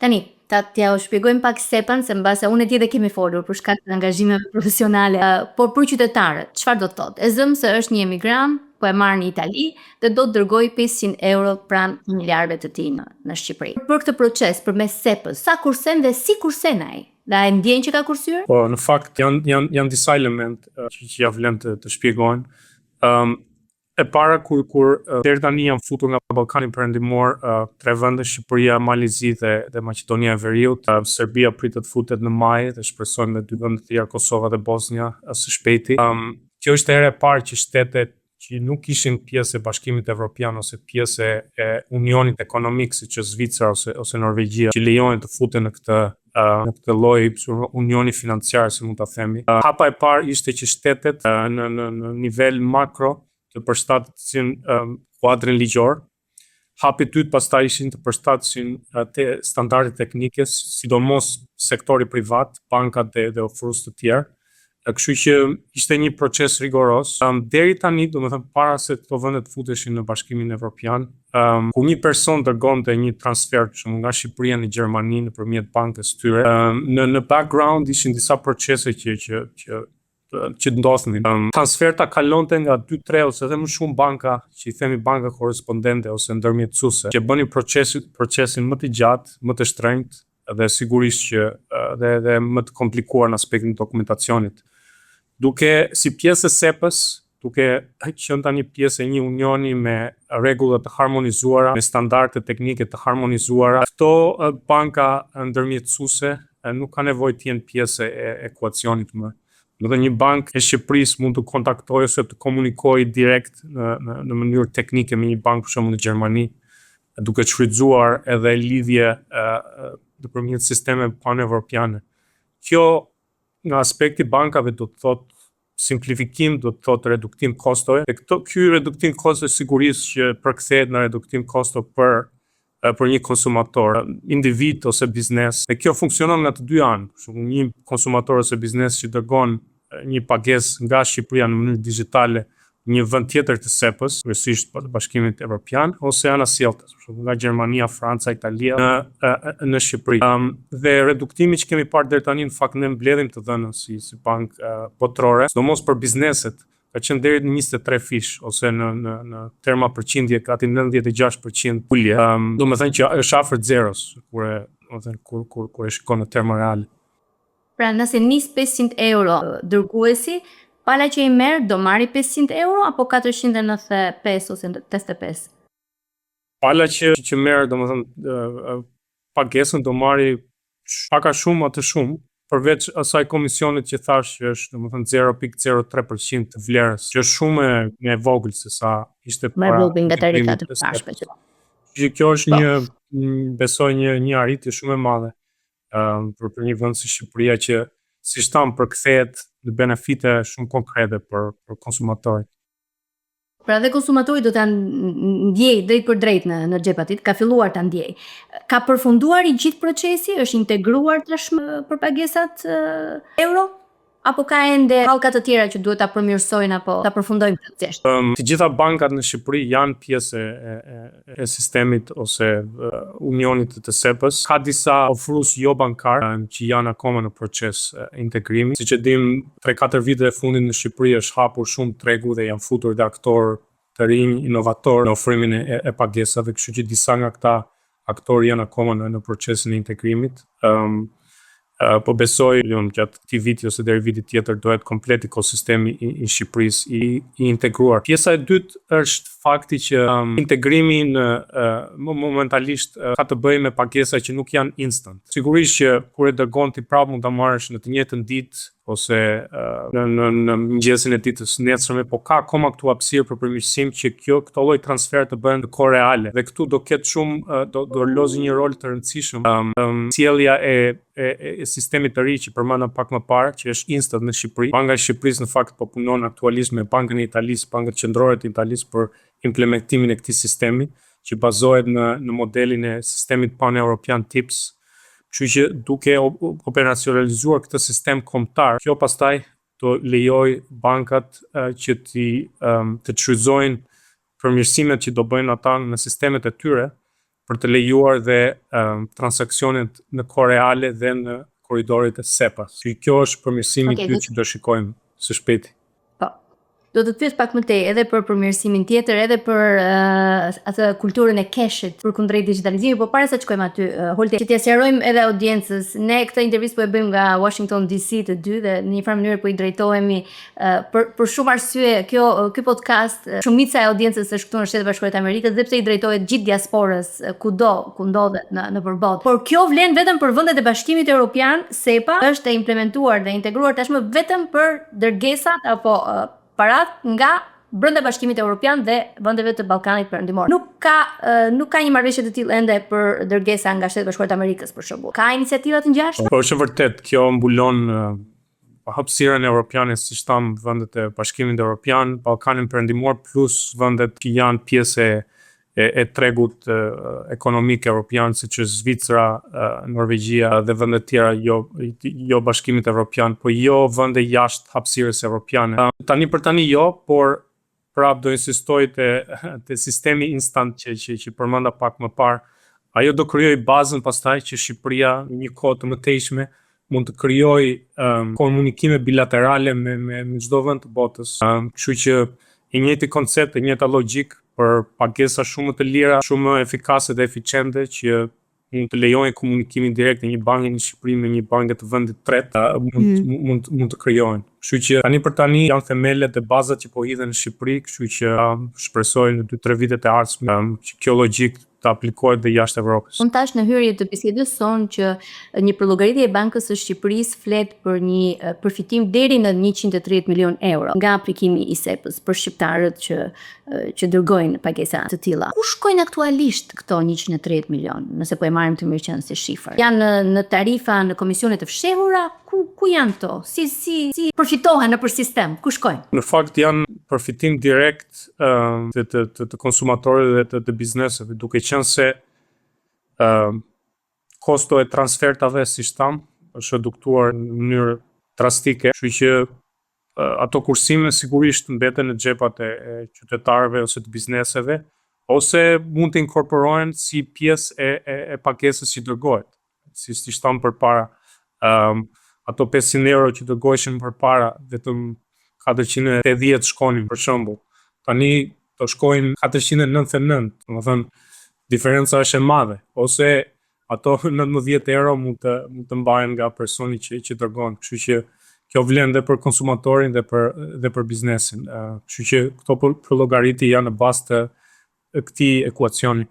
Tani, t'ja u shpjegojmë pak SEPA-n, se mbase unë e ti dhe kemi folur për shkak të angazhimeve profesionale, por për qytetarët, çfarë do të thotë? E zëm se është një emigrant, po e marr në Itali dhe do të dërgoj 500 euro pranë familjarëve të tij në Shqipëri. Për këtë proces përmes SEPA-s, sa kursen dhe si kursen ai? Da e ndjen që ka kursyer? Po, në fakt janë disa element që ja vlen të shpjegohen. E para kur deri tani janë futur nga Ballkani Perëndimor 3 vende, Shqipëria, Malizi dhe Maqedonia e Veriut. Serbia pritet futet në maj dhe shpresojmë me 2 vende të tjera, Kosova dhe Bosnia, së shpejti. Kjo është hera e parë që shtetet që nuk ishin pjesë e Bashkimit Evropian ose pjesë e Unionit Ekonomik, siç është Zvicra ose Norvegjia, që lejohen të futen në këtë lloj unioni financiar, si mund ta themi. Hapa e parë ishte që shtetet në nivel makro të përshtatësin kuadrin ligjor. Hapi i dytë pastaj ishin të përshtatësin te standardet teknike, sidomos sektori privat, bankat dhe ofrues të tjerë. Kështu që ishte një proces rigoros. Deri tani, domethënë para se këto vende të futeshin në Bashkimin Evropian, ku një person dërgonte një transfer nga Shqipëria në Gjermani nëpërmjet bankës tyre, në background ishin disa procese që ndodhnin. Transferta kalonte nga 2-3 ose edhe më shumë banka, që i themi banka korrespondente ose ndërmjetësuese, që bënin procesin më të gjatë, më të shtrenjtë dhe sigurisht që dhe më të komplikuar në aspektin e dokumentacionit. Duke si pjesë e SEPA-s, duke qenë tani pjesë e një unioni me rregulla të harmonizuara, me standarde teknike të harmonizuara, këto banka ndërmjetësuese nuk ka nevojë të jenë pjesë e ekuacionit më. Dhe një bankë e Shqipërisë mund të kontaktojë ose të komunikojë direkt në mënyrë teknike me një bankë për shembull në Gjermani, duke shfrytzuar edhe lidhje nëpërmjet sistemeve panevropiane. Kjo nga aspekti bankave do të thotë simplifikim, do të thotë reduktim kostove. Dhe ky reduktim kostove sigurisht që përkthehet në reduktim kostove për një konsumator, individ ose biznes. Dhe kjo funksionon nga të dy anë. Për shembull, një konsumator ose biznes që dërgon një pagesë nga Shqipëria në mënyrë digjitale në një vend tjetër të SEPA-s, kryesisht të Bashkimit Evropian, ose ana sjelltas, për shembull nga Gjermania, Franca, Italia në Shqipëri. Dhe reduktimi që kemi parë deri tani në fakt ne mbledhim të dhënën si bankë botërore, sidomos për bizneset, ka qenë deri në 23 fish, ose në terma përqindje gati 96% ulje. Domethënë që është afër zeros kur e shikon në terma reale. Pra nëse nis 500 euro dërguesi, pala që i merr do marri 500 euro apo 495 ose 85? Pala që merr, domethënë pagesën do marri pak a shumë atë shumë, përveç asaj komisionit që thash që është domethënë 0.03% të vlerës, që është shumë më e vogël se sa ishte para. Më vogël nga tarifat e pashme. Kjo është besoj një arritje shumë e madhe për një vend si Shqipëria që siç tham përkthehet në benefite shumë konkrete për konsumatorit. Pra dhe konsumatori do ta ndjej drejt për drejt në xhepat, ka filluar ta ndjej. Ka përfunduar i gjithë procesi, është integruar tashmë për pagesat euro? Apo ka ende hallka të tjera që duhet ta përmirësojnë apo ta përfundojnë këtë thjesht? Të gjitha bankat në Shqipëri janë pjesë e sistemit ose unionit të SEPA-s. Ka disa ofrues jo bankar që janë akoma në proces integrimi. Siç e dim, 3-4 vite e fundit në Shqipëri është hapur shumë tregu dhe janë futur dhe aktorë të rinj inovator në ofrimin e pagesave, kështu që disa nga këta aktorë janë akoma në procesin e integrimit. Po besoj gjatë këtij viti ose deri viti tjetër dohet komplet ekosistemi i Shqipërisë i integruar. Pjesa e dytë është fakti që integrimi momentalisht ka të bëjë me pagesa që nuk janë instant. Sigurisht që kur e dërgon ti prapë mund ta marrësh në të njëjtën ditë ose në mëngjesin e ditës nesërme, po ka akoma këtu hapësirë për përmirësim që këto lloj transfer të bëhen në kohë reale. Dhe këtu do ketë shumë do lozë një rol të rëndësishëm sjellja e sistemit të ri që përmenda pak më parë, që është instant në Shqipëri. Banka e Shqipërisë në fakt po punon aktualisht me Bankën e Italisë, Bankën Qendrore të Italisë për implementimin e këtij sistemi, që bazohet në modelin e sistemit pan-europian TIPS. Kështu që duke operacionalizuar këtë sistem kombëtar, kjo pastaj do lejoj bankat që të shfrytëzojnë përmirësimet që do bëjnë ata në sistemet e tyre për të lejuar dhe transaksionet në kohë reale dhe në korridoret e SEPA-s. Kjo është përmirësimi i dytë që do shikojmë së shpejti. Po. Do të pyes pak më tej edhe për përmirësimin tjetër, edhe për atë kulturën e cashit përkundrejt digitalizimit, por para se të shkojmë aty, Holti, që t'ia sqarojmë edhe audiencës, ne këtë intervistë po e bëjmë nga Washington DC të dy dhe në një farë mënyrë po i drejtohemi për shumë arsye. Ky podcast, shumica e audiencës është këtu në Shtetet Bashkuara të Amerikës dhe pse i drejtohet gjithë diasporës kudo ku ndodhet nëpër botë. Por kjo vlen vetëm për vendet e Bashkimit Evropian. SEPA është e implementuar dhe integruar tashmë vetëm për dërgesat apo parat nga brenda Bashkimit Evropian dhe vendeve të Ballkanit Perëndimor. Nuk ka një marrëveshje të tillë ende për dërgesa nga Shtetet Bashkuara të Amerikës për shembull. Ka iniciativa të ngjashme? Po, është vërtet, kjo mbulon hapësirën evropiane, siç tham, vendet e Bashkimit Evropian, Ballkanin Perëndimor plus vendet që janë pjesë e tregut ekonomik evropian, siç është Zvicra, Norvegjia dhe vende tjera jo Bashkimit Evropian, po jo vende jashtë hapësirës evropiane. Tani për tani jo, por prap do insistoj te sistemi instant që përmenda pak më parë. Ajo do krijoj bazën pastaj që Shqipëria në një kohë të mëtejshme mund të krijoj komunikime bilaterale me çdo vend të botës. Kështu që i njëjti koncept, i njëjta logjik për pagesa shumë të lira, shumë efikase dhe eficiente që mund të lejojnë komunikimin direkt në një bankë në Shqipëri me një bankë të vendit tret, mund të krijohen. Kështu që tani për tani janë themelet e bazat që po hidhen në Shqipëri, kështu që shpresoj në 2-3 vitet e ardhshme që kjo logjik të aplikohet dhe jashtë Evropës. Unë tash në hyrje të bisedës sonë që një përllogaritje e Bankës së Shqipërisë flet për një përfitim deri në 130 milion euro nga aplikimi i SEPA-s për shqiptarët që dërgojnë pagesa të tilla. Ku shkojnë aktualisht këto 130 milion, nëse po e marrim të mirëqenë si shifër? Janë në tarifa, në komisione të fshehura? Ku janë to? Si përfitohen nëpër sistem? Ku shkojnë? Në fakt janë përfitim direkt të konsumatorit dhe të bizneseve, duke qenë se kosto e transfertave, siç tham, është reduktuar në mënyrë drastike, kështu që ato kursime sigurisht mbeten në xhepat e qytetarëve ose të bizneseve, ose mund të inkorporohen si pjesë e pagesës që dërgohet. Siç tham përpara, ato 500 euro që dërgoheshin përpara vetëm 480 shkonin për shembull. Tani do shkojnë 499, domethënë diferenca është e madhe, ose ato 19 euro mund të mbahen nga personi që dërgon. Kështu që kjo vlen dhe për konsumatorin dhe për biznesin. Kështu që këto përllogaritje janë në bazë të këtij ekuacioni.